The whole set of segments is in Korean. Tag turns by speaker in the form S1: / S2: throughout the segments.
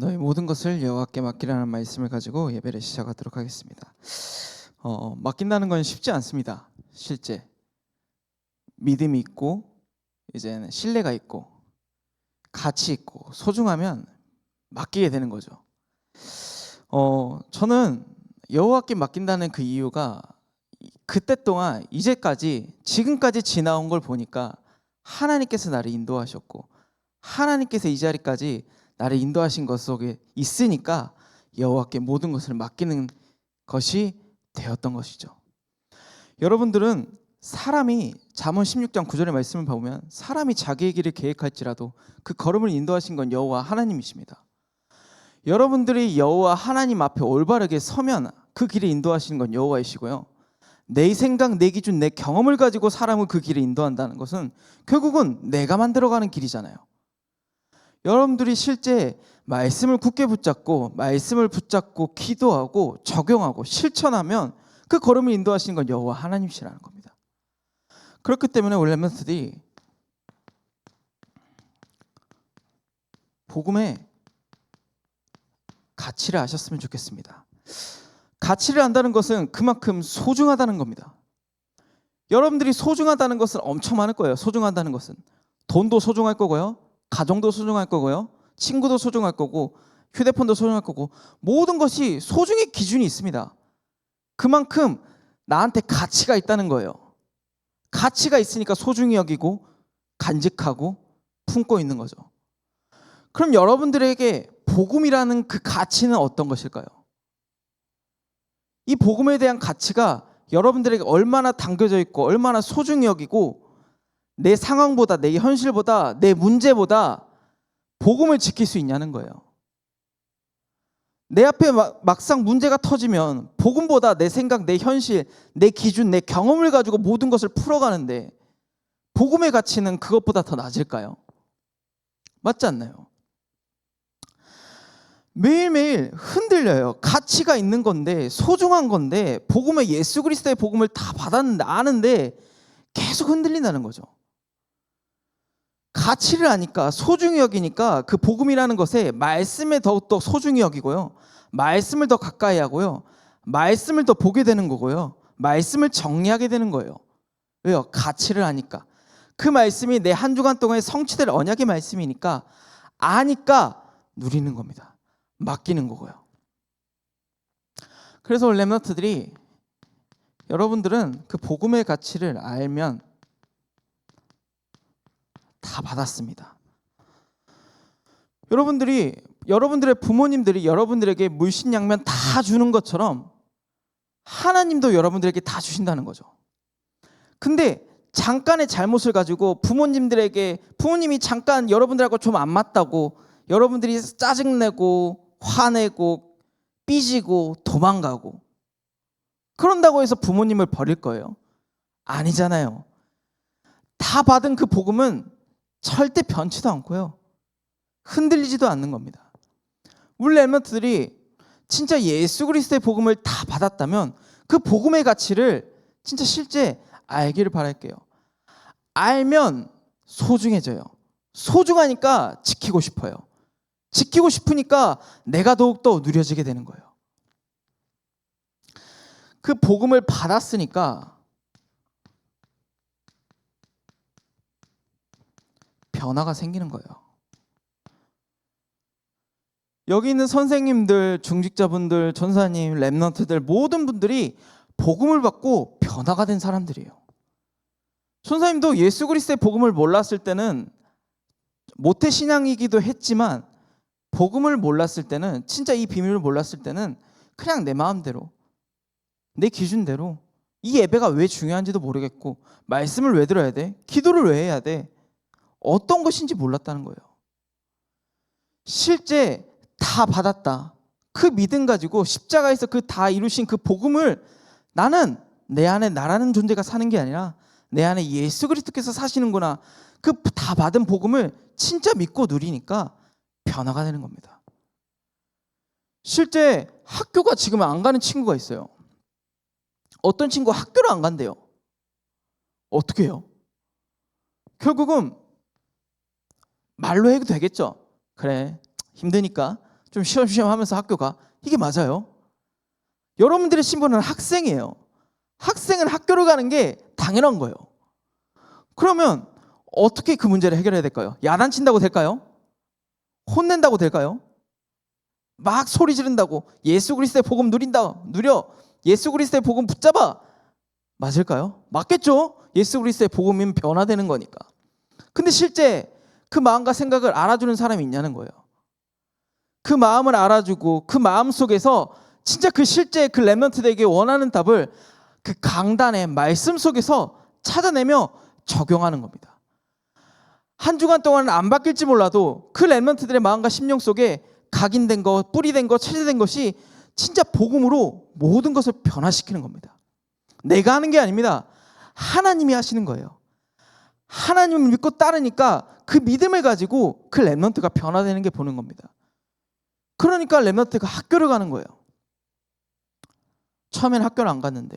S1: 너의 모든 것을 여호와께 맡기라는 말씀을 가지고 예배를 시작하도록 하겠습니다. 맡긴다는 건 쉽지 않습니다. 실제 믿음이 있고 이제는 신뢰가 있고 가치 있고 소중하면 맡기게 되는 거죠. 저는 여호와께 맡긴다는 그 이유가 그때 동안 이제까지 지금까지 지나온 걸 보니까 하나님께서 나를 인도하셨고 하나님께서 이 자리까지 나를 인도하신 것 속에 있으니까 여호와께 모든 것을 맡기는 것이 되었던 것이죠. 여러분들은 사람이 잠언 16장 9절의 말씀을 보면 사람이 자기의 길을 계획할지라도 그 걸음을 인도하신 건 여호와 하나님이십니다. 여러분들이 여호와 하나님 앞에 올바르게 서면 그 길을 인도하시는 건 여호와이시고요. 내 생각, 내 기준, 내 경험을 가지고 사람을 그 길에 인도한다는 것은 결국은 내가 만들어가는 길이잖아요. 여러분들이 실제 말씀을 굳게 붙잡고 말씀을 붙잡고 기도하고 적용하고 실천하면 그 걸음을 인도하시는 건 여호와 하나님이시라는 겁니다. 그렇기 때문에 우리 렘넌트들이 복음의 가치를 아셨으면 좋겠습니다. 가치를 안다는 것은 그만큼 소중하다는 겁니다. 여러분들이 소중하다는 것은 엄청 많을 거예요. 소중하다는 것은 돈도 소중할 거고요, 가정도 소중할 거고요, 친구도 소중할 거고, 휴대폰도 소중할 거고, 모든 것이 소중의 기준이 있습니다. 그만큼 나한테 가치가 있다는 거예요. 가치가 있으니까 소중히 여기고 간직하고 품고 있는 거죠. 그럼 여러분들에게 복음이라는 그 가치는 어떤 것일까요? 이 복음에 대한 가치가 여러분들에게 얼마나 담겨져 있고 얼마나 소중히 여기고 내 상황보다 내 현실보다 내 문제보다 복음을 지킬 수 있냐는 거예요. 내 앞에 막상 문제가 터지면 복음보다 내 생각, 내 현실, 내 기준, 내 경험을 가지고 모든 것을 풀어가는데 복음의 가치는 그것보다 더 낮을까요? 맞지 않나요? 매일매일 흔들려요. 가치가 있는 건데 소중한 건데 복음의 예수 그리스도의 복음을 다 받았는데 아는데 계속 흔들린다는 거죠. 가치를 아니까 소중히 여기니까 그 복음이라는 것에 말씀에 더욱더 소중히 여기고요, 말씀을 더 가까이 하고요, 말씀을 더 보게 되는 거고요, 말씀을 정리하게 되는 거예요. 왜요? 가치를 아니까. 그 말씀이 내 한 주간 동안에 성취될 언약의 말씀이니까 아니까 누리는 겁니다. 맡기는 거고요. 그래서 렘넌트들이 여러분들은 그 복음의 가치를 알면 다 받았습니다. 여러분들의 부모님들이 여러분들에게 물신양면 다 주는 것처럼 하나님도 여러분들에게 다 주신다는 거죠. 근데 잠깐의 잘못을 가지고 부모님이 잠깐 여러분들하고 좀 안 맞다고 여러분들이 짜증내고 화내고 삐지고 도망가고 그런다고 해서 부모님을 버릴 거예요? 아니잖아요. 다 받은 그 복음은 절대 변치도 않고요, 흔들리지도 않는 겁니다. 우리 렘넌트들이 진짜 예수 그리스도의 복음을 다 받았다면 그 복음의 가치를 진짜 실제 알기를 바랄게요. 알면 소중해져요. 소중하니까 지키고 싶어요. 지키고 싶으니까 내가 더욱더 누려지게 되는 거예요. 그 복음을 받았으니까 변화가 생기는 거예요. 여기 있는 선생님들, 중직자분들, 전사님, 렘넌트들 모든 분들이 복음을 받고 변화가 된 사람들이에요. 전사님도 예수 그리스도의 복음을 몰랐을 때는 모태신앙이기도 했지만 복음을 몰랐을 때는, 진짜 이 비밀을 몰랐을 때는 그냥 내 마음대로 내 기준대로 이 예배가 왜 중요한지도 모르겠고 말씀을 왜 들어야 돼? 기도를 왜 해야 돼? 어떤 것인지 몰랐다는 거예요. 실제 다 받았다. 그 믿음 가지고 십자가에서 그 다 이루신 그 복음을 나는 내 안에 나라는 존재가 사는 게 아니라 내 안에 예수 그리스도께서 사시는구나. 그 다 받은 복음을 진짜 믿고 누리니까 변화가 되는 겁니다. 실제 학교가 지금 안 가는 친구가 있어요. 어떤 친구가 학교를 안 간대요. 어떻게 해요? 결국은 말로 해도 되겠죠. 그래, 힘드니까 좀 쉬엄쉬엄 하면서 학교 가. 이게 맞아요? 여러분들의 신분은 학생이에요. 학생은 학교를 가는 게 당연한 거예요. 그러면 어떻게 그 문제를 해결해야 될까요? 야단친다고 될까요? 혼낸다고 될까요? 막 소리 지른다고 예수 그리스도의 복음 누려 예수 그리스도의 복음 붙잡아 맞을까요? 맞겠죠? 예수 그리스도의 복음이면 변화되는 거니까. 근데 실제 그 마음과 생각을 알아주는 사람이 있냐는 거예요. 그 마음을 알아주고 그 마음 속에서 진짜 그 실제 그 렘넌트들에게 원하는 답을 그 강단의 말씀 속에서 찾아내며 적용하는 겁니다. 한 주간 동안은 안 바뀔지 몰라도 그 렘넌트들의 마음과 심령 속에 각인된 것, 뿌리된 것, 체제된 것이 진짜 복음으로 모든 것을 변화시키는 겁니다. 내가 하는 게 아닙니다. 하나님이 하시는 거예요. 하나님을 믿고 따르니까 그 믿음을 가지고 그 렘넌트가 변화되는 게 보는 겁니다. 그러니까 렘넌트가 학교를 가는 거예요. 처음엔 학교를 안 갔는데.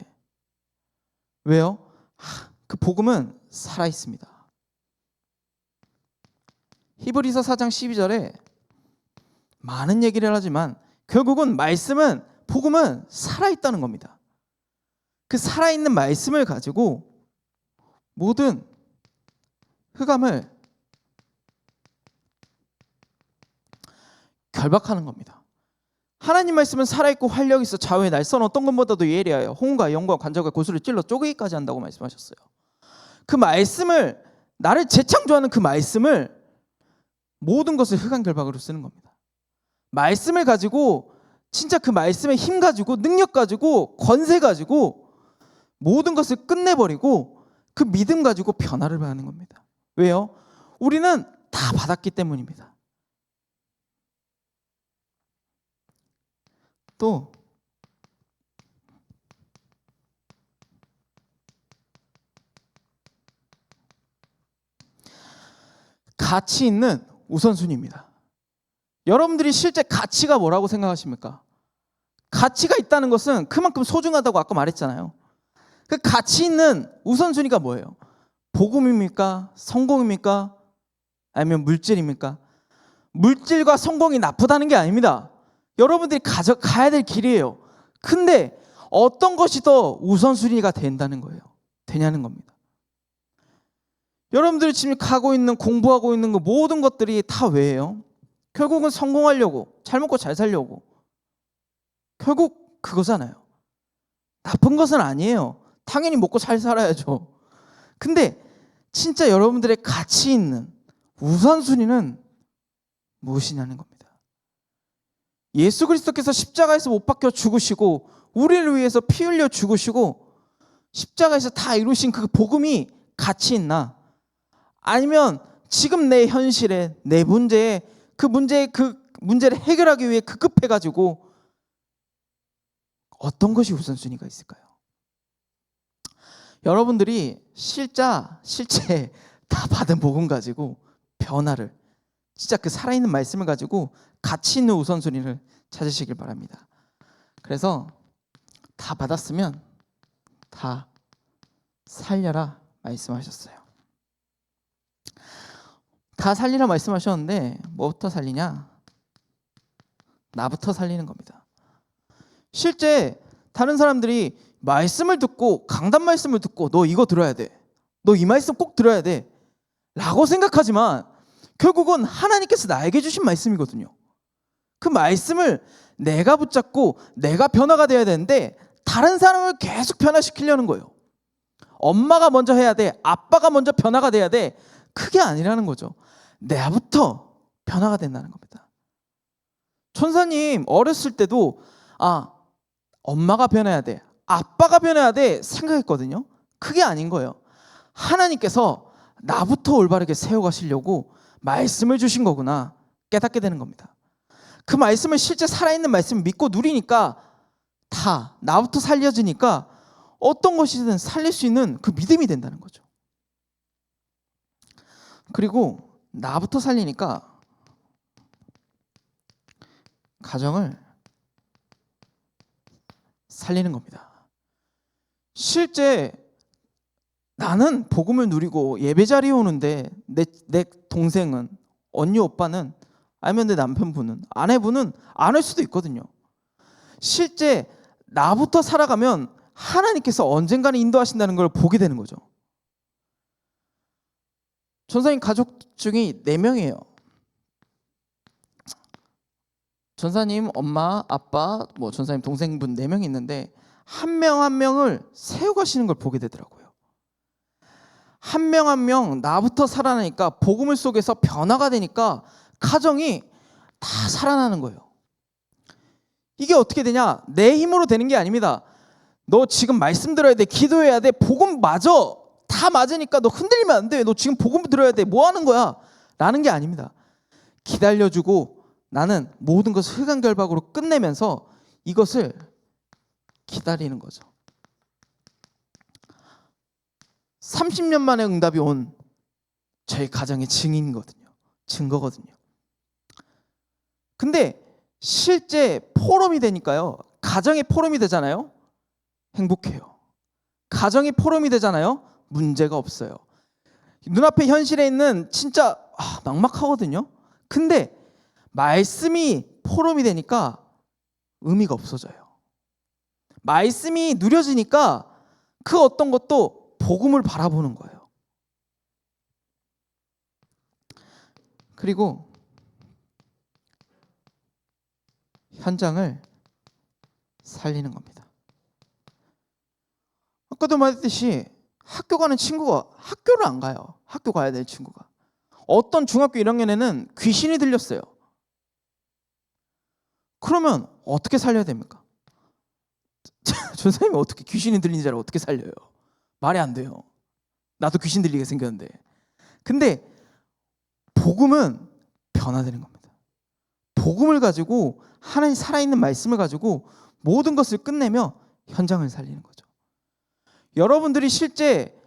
S1: 왜요? 그 복음은 살아있습니다. 히브리서 4장 12절에 많은 얘기를 하지만 결국은 말씀은 복음은 살아있다는 겁니다. 그 살아있는 말씀을 가지고 모든 흑암을 결박하는 겁니다. 하나님 말씀은 살아있고 활력이 있어 좌우의 날선 어떤 것보다도 예리하여 홍과 영과 관절과 고수를 찔러 쪼개기까지 한다고 말씀하셨어요. 그 말씀을 나를 재창조하는 그 말씀을 모든 것을 흑암 결박으로 쓰는 겁니다. 말씀을 가지고 진짜 그 말씀의 힘 가지고 능력 가지고 권세 가지고 모든 것을 끝내버리고 그 믿음 가지고 변화를 하는 겁니다. 왜요? 우리는 다 받았기 때문입니다. 또 가치 있는 우선순위입니다. 여러분들이 실제 가치가 뭐라고 생각하십니까? 가치가 있다는 것은 그만큼 소중하다고 아까 말했잖아요. 그 가치 있는 우선순위가 뭐예요? 복음입니까? 성공입니까? 아니면 물질입니까? 물질과 성공이 나쁘다는 게 아닙니다. 여러분들이 가야 될 길이에요. 근데 어떤 것이 더 우선순위가 된다는 거예요. 되냐는 겁니다. 여러분들이 지금 가고 있는 공부하고 있는 거 모든 것들이 다 왜예요? 결국은 성공하려고 잘 먹고 잘 살려고 결국 그거잖아요. 나쁜 것은 아니에요. 당연히 먹고 잘 살아야죠. 근데 진짜 여러분들의 가치 있는 우선순위는 무엇이냐는 겁니다. 예수 그리스도께서 십자가에서 못 박혀 죽으시고 우리를 위해서 피 흘려 죽으시고 십자가에서 다 이루신 그 복음이 가치 있나? 아니면 지금 내 현실에 내 문제에 그 문제를 해결하기 위해 급급해가지고 어떤 것이 우선순위가 있을까요? 여러분들이 실제 다 받은 복음 가지고 변화를 진짜 그 살아있는 말씀을 가지고 가치 있는 우선순위를 찾으시길 바랍니다. 그래서 다 받았으면 다 살려라 말씀하셨어요. 다 살리라 말씀하셨는데 뭐부터 살리냐? 나부터 살리는 겁니다. 실제 다른 사람들이 말씀을 듣고 강단 말씀을 듣고 너 이거 들어야 돼. 너 이 말씀 꼭 들어야 돼. 라고 생각하지만 결국은 하나님께서 나에게 주신 말씀이거든요. 그 말씀을 내가 붙잡고 내가 변화가 돼야 되는데 다른 사람을 계속 변화시키려는 거예요. 엄마가 먼저 해야 돼. 아빠가 먼저 변화가 돼야 돼. 그게 아니라는 거죠. 내부터 변화가 된다는 겁니다. 천사님 어렸을 때도 엄마가 변해야 돼. 아빠가 변해야 돼 생각했거든요. 그게 아닌 거예요. 하나님께서 나부터 올바르게 세워가시려고 말씀을 주신 거구나 깨닫게 되는 겁니다. 그 말씀을 실제 살아있는 말씀을 믿고 누리니까 다 나부터 살려지니까 어떤 것이든 살릴 수 있는 그 믿음이 된다는 거죠. 그리고 나부터 살리니까 가정을 살리는 겁니다. 실제 나는 복음을 누리고 예배 자리에 오는데 내 동생은 언니 오빠는 아니면 내 남편분은, 아내분은 안 할 수도 있거든요. 실제 나부터 살아가면 하나님께서 언젠가는 인도하신다는 걸 보게 되는 거죠. 전사님 가족 중에 4명이에요. 전사님 엄마, 아빠, 전사님 동생분 4명이 있는데 한 명 한 명을 세워가시는 걸 보게 되더라고요. 한 명 한 명 나부터 살아나니까, 복음을 속에서 변화가 되니까 가정이 다 살아나는 거예요. 이게 어떻게 되냐? 내 힘으로 되는 게 아닙니다. 너 지금 말씀 들어야 돼, 기도해야 돼, 복음 맞아, 다 맞으니까 너 흔들리면 안 돼, 너 지금 복음 들어야 돼, 뭐 하는 거야? 라는 게 아닙니다. 기다려주고 나는 모든 것을 흑암결박으로 끝내면서 이것을 기다리는 거죠. 30년 만에 응답이 온 저희 가정의 증거거든요. 근데 실제 포럼이 되니까요, 가정의 포럼이 되잖아요, 행복해요. 가정이 포럼이 되잖아요, 문제가 없어요. 눈앞에 현실에 있는 진짜 막막하거든요. 근데 말씀이 포럼이 되니까 의미가 없어져요. 말씀이 누려지니까 그 어떤 것도 복음을 바라보는 거예요. 그리고 현장을 살리는 겁니다. 아까도 말했듯이 학교 가는 친구가 학교를 안 가요. 학교 가야 될 친구가. 어떤 중학교 1학년에는 귀신이 들렸어요. 그러면 어떻게 살려야 됩니까? 전사님이 어떻게 귀신이 들린 자를 어떻게 살려요? 말이 안 돼요. 나도 귀신 들리게 생겼는데. 근데 복음은 변화되는 겁니다. 복음을 가지고, 하나님 살아있는 말씀을 가지고 모든 것을 끝내며 현장을 살리는 거죠. 여러분들이 실제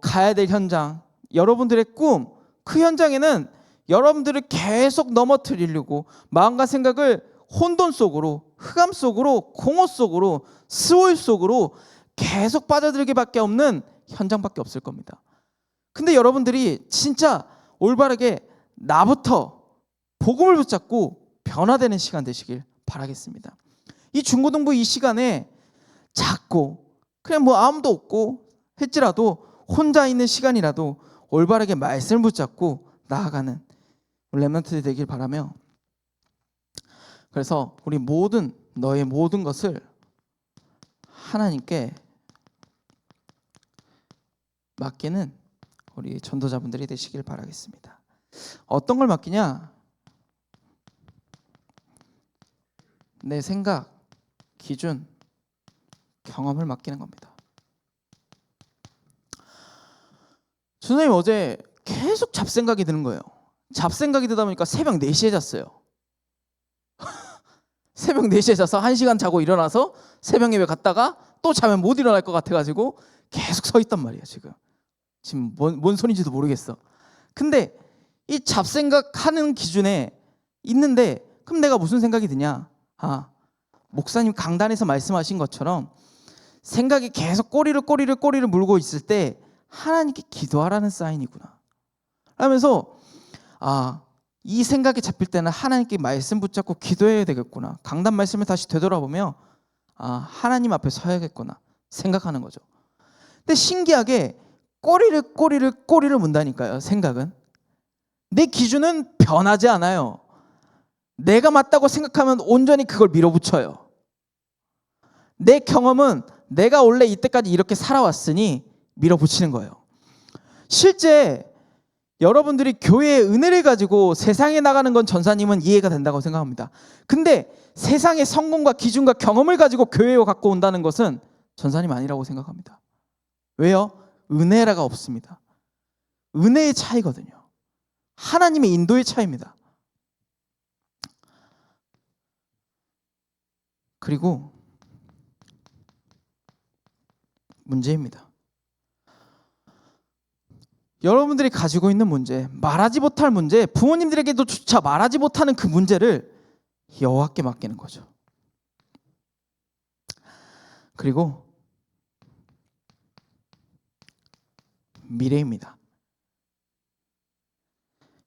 S1: 가야 될 현장, 여러분들의 꿈, 그 현장에는 여러분들을 계속 넘어뜨리려고 마음과 생각을 혼돈 속으로, 흑암 속으로, 공허 속으로, 스올 속으로 계속 빠져들기밖에 없는 현장밖에 없을 겁니다. 근데 여러분들이 진짜 올바르게 나부터 복음을 붙잡고 변화되는 시간 되시길 바라겠습니다. 이 중고등부 이 시간에 작고 그냥 아무도 없고 했지라도 혼자 있는 시간이라도 올바르게 말씀을 붙잡고 나아가는 렘넌트들이 되길 바라며, 그래서 우리 너의 모든 것을 하나님께 맡기는 우리 전도자분들이 되시길 바라겠습니다. 어떤 걸 맡기냐? 내 생각, 기준, 경험을 맡기는 겁니다. 선생님 어제 계속 잡생각이 드는 거예요. 잡생각이 들다 보니까 새벽 4시에 잤어요. 새벽 4시에 자서 1시간 자고 일어나서 새벽 예배 갔다가 또 자면 못 일어날 것 같아가지고 계속 서 있단 말이에요. 지금 뭔 소리인지도 모르겠어. 근데 이 잡생각하는 기준에 있는데, 그럼 내가 무슨 생각이 드냐? 목사님 강단에서 말씀하신 것처럼 생각이 계속 꼬리를 물고 있을 때 하나님께 기도하라는 사인이구나 하면서, 이 생각이 잡힐 때는 하나님께 말씀 붙잡고 기도해야 되겠구나, 강단 말씀을 다시 되돌아보며 하나님 앞에 서야겠구나 생각하는 거죠. 근데 신기하게 꼬리를 문다니까요. 생각은 내 기준은 변하지 않아요. 내가 맞다고 생각하면 온전히 그걸 밀어붙여요. 내 경험은 내가 원래 이때까지 이렇게 살아왔으니 밀어붙이는 거예요. 실제 여러분들이 교회의 은혜를 가지고 세상에 나가는 건 전사님은 이해가 된다고 생각합니다. 근데 세상의 성공과 기준과 경험을 가지고 교회에 갖고 온다는 것은 전사님 아니라고 생각합니다. 왜요? 은혜라가 없습니다. 은혜의 차이거든요. 하나님의 인도의 차이입니다. 그리고 문제입니다. 여러분들이 가지고 있는 문제, 말하지 못할 문제, 부모님들에게도 조차 말하지 못하는 그 문제를 여호와께 맡기는 거죠. 그리고 미래입니다.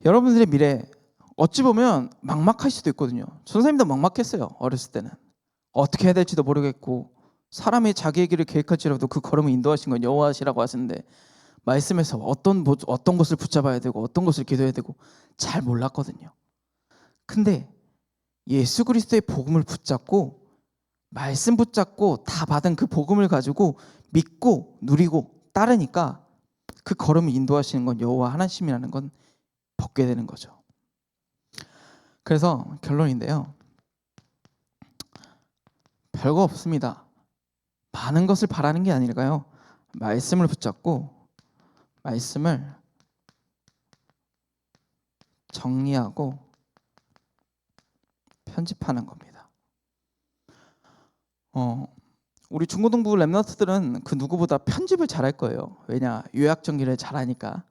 S1: 여러분들의 미래 어찌 보면 막막할 수도 있거든요. 선생님도 막막했어요. 어렸을 때는 어떻게 해야 될지도 모르겠고, 사람이 자기의 길을 계획할지라도 그 걸음을 인도하신 건 여호와시라고 하시는데, 말씀에서 어떤 것을 붙잡아야 되고 어떤 것을 기도해야 되고 잘 몰랐거든요. 근데 예수 그리스도의 복음을 붙잡고, 말씀 붙잡고 다 받은 그 복음을 가지고 믿고 누리고 따르니까 그 걸음을 인도하시는 건 여호와 하나님이라는 건 벗게 되는 거죠. 그래서 결론인데요, 별거 없습니다. 많은 것을 바라는 게 아닐까요? 말씀을 붙잡고 말씀을 정리하고 편집하는 겁니다. 우리 중고등부 랩런트들은 그 누구보다 편집을 잘할 거예요. 왜냐? 요약 정리를 잘하니까.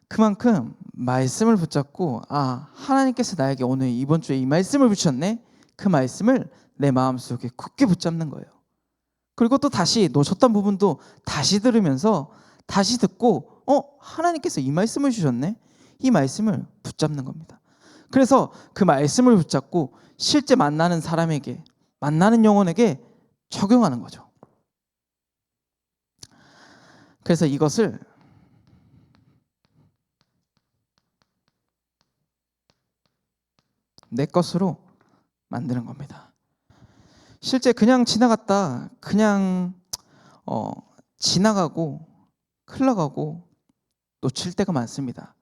S1: 그만큼 말씀을 붙잡고, 하나님께서 나에게 오늘 이번 주에 이 말씀을 주셨네. 그 말씀을 내 마음속에 굳게 붙잡는 거예요. 그리고 또 다시 놓쳤던 부분도 다시 들으면서 다시 듣고, 하나님께서 이 말씀을 주셨네. 이 말씀을 붙잡는 겁니다. 그래서 그 말씀을 붙잡고 실제 만나는 사람에게, 만나는 영혼에게 적용하는 거죠. 그래서 이것을 내 것으로 만드는 겁니다. 실제 그냥 지나갔다, 그냥 지나가고 흘러가고 놓칠 때가 많습니다.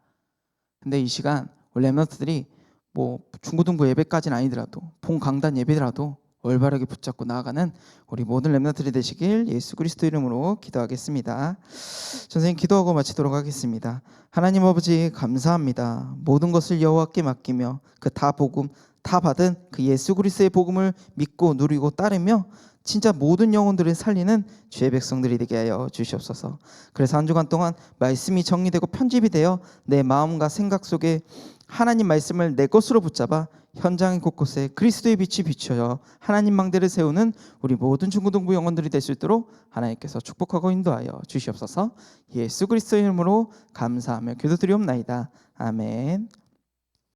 S1: 근데 이 시간 우리 랩런트들이 뭐 중고등부 예배까지는 아니더라도 본 강단 예배라도 올바르게 붙잡고 나아가는 우리 모든 랩런트들이 되시길 예수 그리스도 이름으로 기도하겠습니다. 선생님 기도하고 마치도록 하겠습니다. 하나님 아버지 감사합니다. 모든 것을 여호와께 맡기며 그 다 복음 다 받은 그 예수 그리스도의 복음을 믿고 누리고 따르며 진짜 모든 영혼들을 살리는 주의 백성들이 되게 하여 주시옵소서. 그래서 한 주간 동안 말씀이 정리되고 편집이 되어 내 마음과 생각 속에 하나님 말씀을 내 것으로 붙잡아 현장 곳곳에 그리스도의 빛이 비춰져 하나님 망대를 세우는 우리 모든 중고등부 영혼들이 될 수 있도록 하나님께서 축복하고 인도하여 주시옵소서. 예수 그리스도의 이름으로 감사하며 기도드리옵나이다. 아멘.